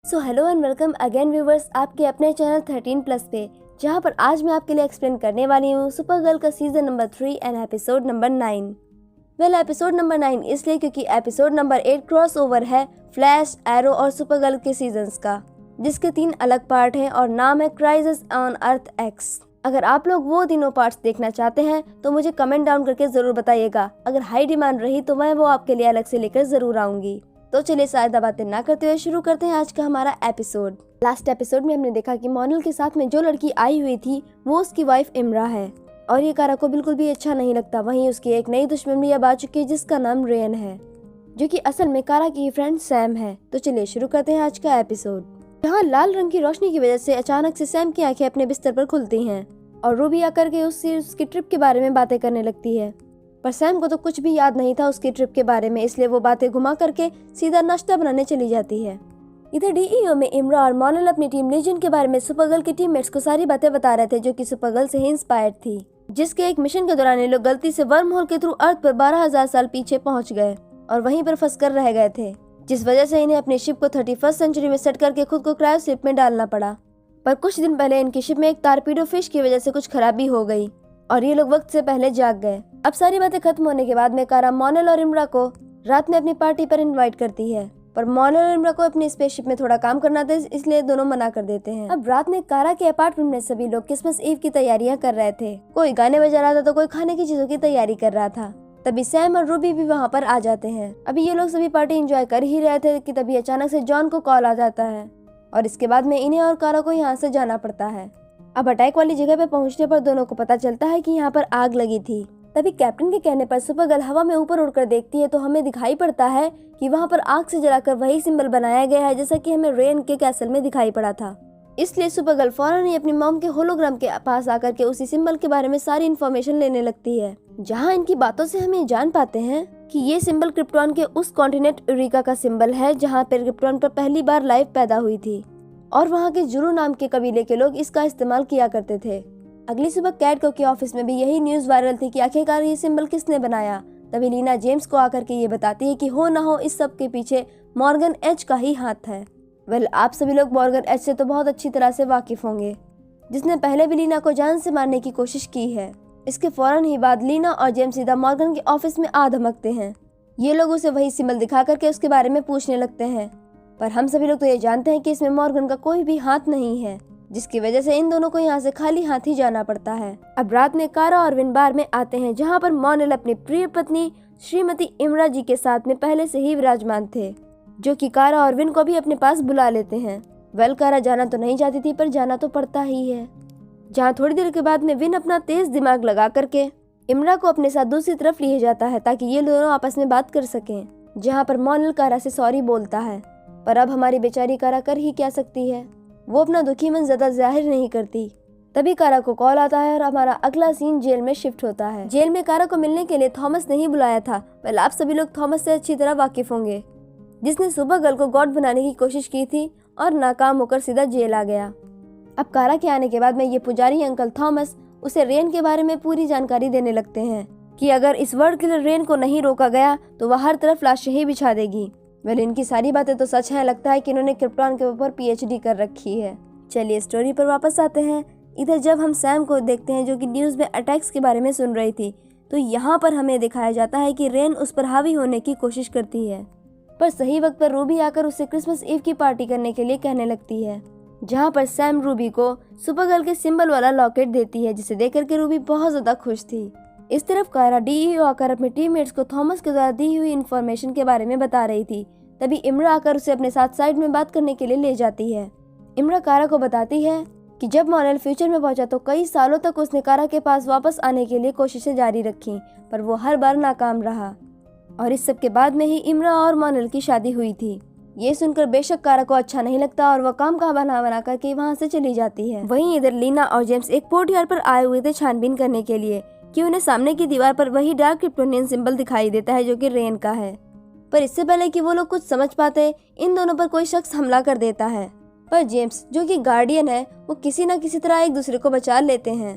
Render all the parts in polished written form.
Hello and welcome again viewers आपके अपने channel 13+ पे, जहां पर आज मैं आपके लिए एक्सप्लेन करने वाली हूँ सुपरगर्ल का season number 3 and episode number 9। Episode number 9 इसलिए क्योंकि एपिसोड नंबर 8 क्रॉसओवर है फ्लैश, एरो और सुपरगर्ल के सीजन्स का, जिसके 3 अलग पार्ट हैं और नाम है क्राइसिस ऑन अर्थ एक्स। अगर आप लोग वो तीनों पार्ट्स देखना चाहते हैं तो मुझे कमेंट डाउन करके जरूर बताइएगा। अगर हाई डिमांड रही तो मैं वो आपके लिए अलग से लेकर जरूर आऊंगी। तो चलिए ज्यादा बातें ना करते हुए शुरू करते हैं आज का हमारा एपिसोड। लास्ट एपिसोड में हमने देखा कि मोनल के साथ में जो लड़की आई हुई थी वो उसकी वाइफ इमरा है और ये कारा को बिल्कुल भी अच्छा नहीं लगता। वहीं उसकी एक नई दुश्मन भी अब आ चुकी है जिसका नाम रेन है, जो कि असल में कारा की फ्रेंड सैम है। तो चलिए शुरू करते हैं आज का एपिसोड। यहाँ लाल रंग की रोशनी की वजह से अचानक से सैम की आंखें अपने बिस्तर पर खुलती हैं और रूबी आकर के उससे उसकी ट्रिप के बारे में बातें करने लगती है। पर सैम को तो कुछ भी याद नहीं था उसकी ट्रिप के बारे में, इसलिए वो बातें घुमा करके सीधा नाश्ता बनाने चली जाती है। इधर डीईओ में इमरा और मोनल अपनी टीम लीजन के बारे में सुपरगर्ल की टीममेट्स को सारी बातें बता रहे थे, जो कि सुपरगर्ल से ही इंस्पायर्ड थी, जिसके एक मिशन के दौरान ये लोग गलती से वर्म होल के थ्रू अर्थ पर 12,000 साल पीछे पहुंच गए और वहीं पर फंस कर रह गए थे, जिस वजह से इन्हें अपनी शिप को 31st सेंचुरी में सेट करके खुद को क्रायो शिप में डालना पड़ा। पर कुछ दिन पहले इनकी शिप में एक टारपीडो फिश की वजह से कुछ खराबी हो गई और ये लोग वक्त से पहले जाग गए। अब सारी बातें खत्म होने के बाद में कारा मोनल और इमरा को रात में अपनी पार्टी पर इनवाइट करती है, पर मोनल और इमरा को अपनी स्पेसशिप में थोड़ा काम करना था, इसलिए दोनों मना कर देते हैं। अब रात में कारा के अपार्टमेंट में सभी लोग क्रिसमस ईव की तैयारियां कर रहे थे। कोई गाने बजा रहा था तो कोई खाने की चीजों की तैयारी कर रहा था। तभी सैम और रूबी भी वहाँ पर आ जाते हैं। अभी ये लोग सभी पार्टी एंजॉय कर ही रहे थे कि तभी अचानक से जॉन को कॉल आ जाता है और इसके बाद में इन्हें और कारा को यहाँ से जाना पड़ता है। अब अटैक वाली जगह पे पहुंचने पर दोनों को पता चलता है कि यहाँ पर आग लगी थी। तभी कैप्टन के कहने पर सुपरगर्ल हवा में ऊपर उड़कर देखती है तो हमें दिखाई पड़ता है कि वहाँ पर आग से जलाकर वही सिंबल बनाया गया है जैसा कि हमें रेन के कैसल में दिखाई पड़ा था। इसलिए सुपरगर्ल फौरन ही अपनी मॉम के होलोग्राम के पास आकर के उसी सिंबल के बारे में सारी इन्फॉर्मेशन लेने लगती है, जहाँ इनकी बातों से हमें जान पाते हैं कि ये सिंबल क्रिप्टॉन के उस कॉन्टिनेंट यूरेका का सिंबल है जहाँ पर क्रिप्टॉन पर पहली बार लाइफ पैदा हुई थी और वहाँ के जुरू नाम के कबीले के लोग इसका इस्तेमाल किया करते थे। अगली सुबह कैटको के ऑफिस में भी यही न्यूज वायरल थी कि आखिरकार ये सिंबल किसने बनाया। तभी लीना जेम्स को आकर के ये बताती है कि हो ना हो इस सब के पीछे मॉर्गन एच का ही हाथ है। आप सभी लोग मॉर्गन एच से तो बहुत अच्छी तरह से वाकिफ होंगे, जिसने पहले भी लीना को जान से मारने की कोशिश की है। इसके फौरन ही बाद लीना और जेम्स सीधा मॉर्गन के ऑफिस में आ धमकते हैं। ये लोग उसे वही सिंबल दिखा करके उसके बारे में पूछने लगते हैं, पर हम सभी लोग तो ये जानते हैं कि इसमें मॉर्गन का कोई भी हाथ नहीं है, जिसकी वजह से इन दोनों को यहाँ से खाली हाथ ही जाना पड़ता है। अब रात में कारा और विन बार में आते हैं, जहाँ पर मोनल अपनी प्रिय पत्नी श्रीमती इमरा जी के साथ में पहले से ही विराजमान थे, जो कि कारा और विन को भी अपने पास बुला लेते हैं। कारा जाना तो नहीं चाहती थी पर जाना तो पड़ता ही है, जहाँ थोड़ी देर के बाद में विन अपना तेज दिमाग लगा करके इमरा को अपने साथ दूसरी तरफ लिए जाता है ताकि ये दोनों आपस में बात कर सकें, जहाँ पर मोनल कारा से सॉरी बोलता है। पर अब हमारी बेचारी कारा कर ही क्या सकती है, वो अपना दुखी मन ज्यादा जाहिर नहीं करती। तभी कारा को कॉल आता है और हमारा अगला सीन जेल में शिफ्ट होता है। जेल में कारा को मिलने के लिए थॉमस ने ही बुलाया था। आप सभी लोग थॉमस से अच्छी तरह वाकिफ होंगे, जिसने सुपरगर्ल को गॉड बनाने की कोशिश की थी और नाकाम होकर सीधा जेल आ गया। अब कारा के आने के बाद में ये पुजारी अंकल थॉमस उसे रेन के बारे में पूरी जानकारी देने लगते हैं कि अगर इस वर्ल्ड किलर रेन को नहीं रोका गया तो वह हर तरफ लाशें ही बिछा देगी। इनकी सारी बातें तो सच है। लगता है कि इन्होंने क्रिप्टॉन के ऊपर पीएचडी कर रखी है। चलिए स्टोरी पर वापस आते हैं। इधर जब हम सैम को देखते हैं जो कि न्यूज़ में अटैक्स के बारे में सुन रही थी, तो यहाँ पर हमें दिखाया जाता है कि रेन उस पर हावी होने की कोशिश करती है, पर सही वक्त पर रूबी आकर उसे क्रिसमस ईव की पार्टी करने के लिए कहने लगती है, जहाँ पर सैम रूबी को सुपरगर्ल के सिंबल वाला लॉकेट देती है, जिसे देख करके रूबी बहुत ज्यादा खुश थी। इस तरफ कारा डीईओ आकर अपने टीममेट्स को थॉमस के द्वारा दी हुई इन्फॉर्मेशन के बारे में बता रही थी। तभी इमरा आकर उसे अपने साथ साइड में बात करने के लिए ले जाती है। इमरा कारा को बताती है कि जब मोनल फ्यूचर में पहुंचा तो कई सालों तक उसने कारा के पास वापस आने के लिए कोशिशें जारी रखी, पर वो हर बार नाकाम रहा और इस सब के बाद में ही इमरा और मोनल की शादी हुई थी। ये सुनकर बेशक कारा को अच्छा नहीं लगता और वह काम का बहाना बना करके वहाँ से चली जाती है। वहीं इधर लीना और जेम्स एक कोर्टयार्ड पर आए हुए थे छानबीन करने के लिए कि उन्हें सामने की दीवार पर वही डार्क क्रिप्टोनियन सिंबल दिखाई देता है जो कि रेन का है। पर इससे पहले कि वो लोग कुछ समझ पाते, इन दोनों पर कोई शख्स हमला कर देता है। पर जेम्स जो कि गार्डियन है, वो किसी न किसी तरह एक दूसरे को बचा लेते हैं।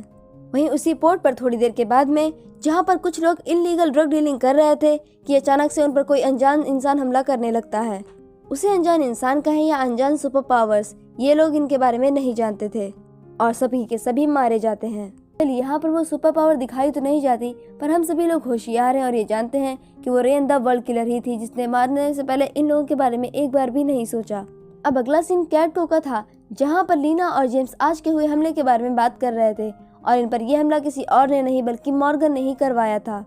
वहीं उसी पोर्ट पर थोड़ी देर के बाद में, जहाँ पर कुछ लोग इलीगल ड्रग डीलिंग कर रहे थे, कि अचानक से उन पर कोई अनजान इंसान हमला करने लगता है। उसे अनजान इंसान कहें या अनजान सुपर पावर्स, ये लोग इनके बारे में नहीं जानते थे और सभी के सभी मारे जाते हैं। यहाँ पर वो सुपर पावर दिखाई तो नहीं जाती, पर हम सभी लोग होशियार हैं और ये जानते हैं कि वो रेन द वर्ल्ड किलर ही थी, जिसने मारने से पहले इन लोगों के बारे में एक बार भी नहीं सोचा। अब अगला सीन कैटको का था, जहाँ पर लीना और जेम्स आज के हुए हमले के बारे में बात कर रहे थे और इन पर यह हमला किसी और ने नहीं बल्कि मॉर्गन ने ही करवाया था।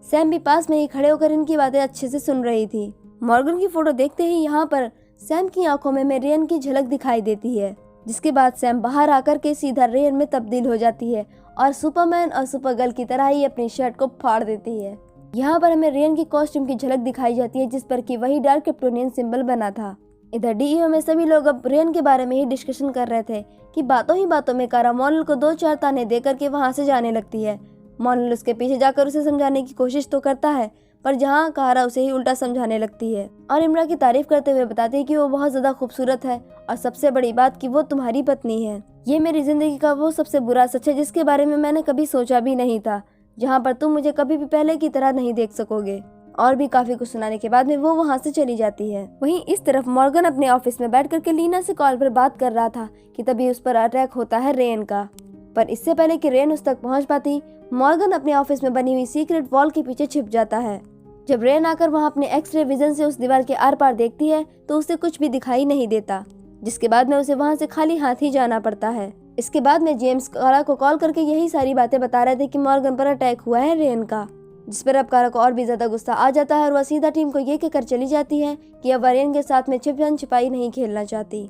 सैम भी पास में ही खड़े होकर इनकी बातें अच्छे से सुन रही थी। मॉर्गन की फोटो देखते ही यहाँ पर सैम की आंखों में रेन की झलक दिखाई देती है, जिसके बाद सैम बाहर आकर के सीधा रेन में तब्दील हो जाती है और सुपरमैन और सुपरगर्ल की तरह ही अपनी शर्ट को फाड़ देती है। यहाँ पर हमें रेन की कॉस्ट्यूम की झलक दिखाई जाती है, जिस पर कि वही डार्क क्रिप्टोनियन सिंबल बना था। इधर डीईओ में सभी लोग अब रेन के बारे में ही डिस्कशन कर रहे थे कि बातों ही बातों में कारा मॉनल को 2-4 ताने देकर के वहां से जाने लगती है। मॉनल उसके पीछे जाकर उसे समझाने की कोशिश तो करता है, पर जहां कारा उसे ही उल्टा समझाने लगती है और इमरा की तारीफ करते हुए बताती है कि वो बहुत ज्यादा खूबसूरत है और सबसे बड़ी बात कि वो तुम्हारी पत्नी है। ये मेरी जिंदगी का वो सबसे बुरा सच है जिसके बारे में मैंने कभी सोचा भी नहीं था, जहाँ पर तुम मुझे कभी भी पहले की तरह नहीं देख सकोगे। और भी काफी कुछ सुनाने के बाद में वो वहाँ से चली जाती है। वहीं इस तरफ मॉर्गन अपने ऑफिस में बैठ करके लीना से कॉल पर बात कर रहा था कि तभी उस पर अटैक होता है रेन का। पर इससे पहले कि रेन उस तक पहुंच पाती, मॉर्गन अपने ऑफिस में बनी हुई सीक्रेट वॉल के पीछे छिप जाता है। जब रेन आकर वहां अपने एक्सरे विजन से उस दीवार के आर पार देखती है तो उसे कुछ भी दिखाई नहीं देता, जिसके बाद में उसे वहां से खाली हाथ ही जाना पड़ता है। इसके बाद में जेम्स कारा को कॉल करके यही सारी बातें बता रहे थे कि मॉर्गन पर अटैक हुआ है रेन का, जिस पर अब कारा को और भी ज्यादा गुस्सा आ जाता है और वह सीधा टीम को ये कहकर चली जाती है कि अब रेन के साथ में छिपाई नहीं खेलना चाहती।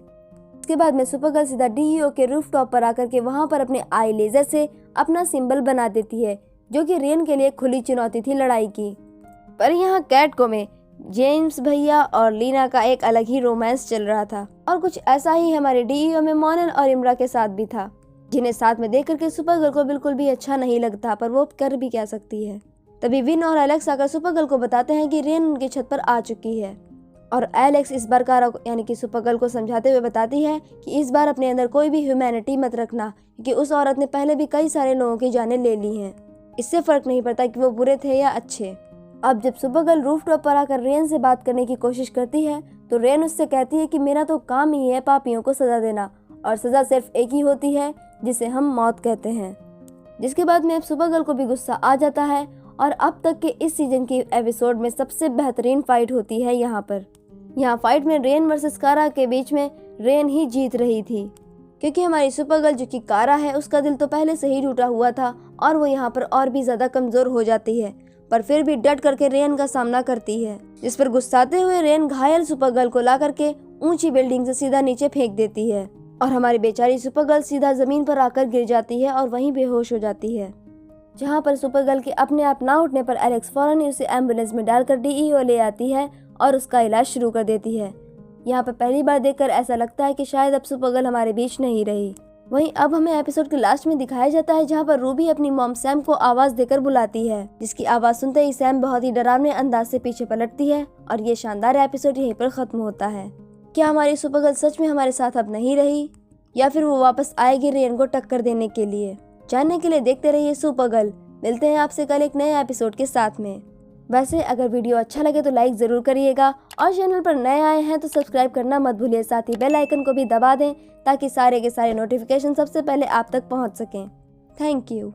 इसके बाद में सुपरगर्ल सीधा डीईओ के रूफ टॉप पर आकर के वहां पर अपने आई लेजर से अपना सिंबल बना देती है, जो कि रेन के लिए खुली चुनौती थी लड़ाई की। पर यहाँ कैटको में जेम्स भैया और लीना का एक अलग ही रोमांस चल रहा था और कुछ ऐसा ही हमारे डीईओ में मॉनल और इमरा के साथ भी था, जिन्हें साथ में देख करके सुपरगर्ल को बिल्कुल भी अच्छा नहीं लगता, पर वो कर भी क्या सकती है। तभी विन और एलेक्स आकर सुपरगर्ल को बताते हैं कि रेन उनकी छत पर आ चुकी है और एलेक्स इस बार कारा यानी कि सुपरगर्ल को समझाते हुए बताती है कि इस बार अपने अंदर कोई भी ह्यूमैनिटी मत रखना, क्योंकि उस औरत ने पहले भी कई सारे लोगों की जानें ले ली हैं। इससे फर्क नहीं पड़ता कि वो बुरे थे या अच्छे। अब जब सुपरगर्ल रूफटॉप पर आकर रेन से बात करने की कोशिश करती है तो रेन उससे कहती है कि मेरा तो काम ही है पापियों को सजा देना और सजा सिर्फ एक ही होती है जिसे हम मौत कहते हैं। जिसके बाद में अब सुपरगर्ल को भी गुस्सा आ जाता है और अब तक के इस सीजन की एपिसोड में सबसे बेहतरीन फाइट होती है यहाँ पर। यहाँ फाइट में रेन वर्सेस कारा के बीच में रेन ही जीत रही थी, क्योंकि हमारी सुपरगर्ल जो कि कारा है उसका दिल तो पहले से ही टूटा हुआ था और वो यहाँ पर और भी ज्यादा कमजोर हो जाती है, पर फिर भी डट करके रेन का सामना करती है, जिस पर गुस्साते हुए रेन घायल सुपरगर्ल को ला करके ऊंची बिल्डिंग से सीधा नीचे फेंक देती है और हमारी बेचारी सुपरगर्ल सीधा जमीन पर आकर गिर जाती है और वहीं बेहोश हो जाती है। जहां पर सुपरगर्ल के अपने आप ना उठने पर एलेक्स फौरन उसे एम्बुलेंस में डालकर डीईओ ले आती है और उसका इलाज शुरू कर देती है। यहाँ पर पहली बार देखकर ऐसा लगता है कि शायद अब सुपरगर्ल हमारे बीच नहीं रही। वहीं अब हमें एपिसोड के लास्ट में दिखाया जाता है जहाँ पर रूबी अपनी मॉम सैम को आवाज देकर बुलाती है, जिसकी आवाज सुनते ही सैम बहुत ही डरावने अंदाज से पीछे पलटती है और ये शानदार एपिसोड यहीं पर खत्म होता है। क्या हमारी सुपरगर्ल सच में हमारे साथ अब नहीं रही या फिर वो वापस आएगी रेन को टक्कर देने के लिए? जानने के लिए देखते रहिए सुपरगर्ल। मिलते हैं आपसे कल एक नए एपिसोड के साथ में। वैसे अगर वीडियो अच्छा लगे तो लाइक ज़रूर करिएगा और चैनल पर नए आए हैं तो सब्सक्राइब करना मत भूलिए, साथ ही बेल आइकन को भी दबा दें ताकि सारे के सारे नोटिफिकेशन सबसे पहले आप तक पहुंच सकें। Thank you.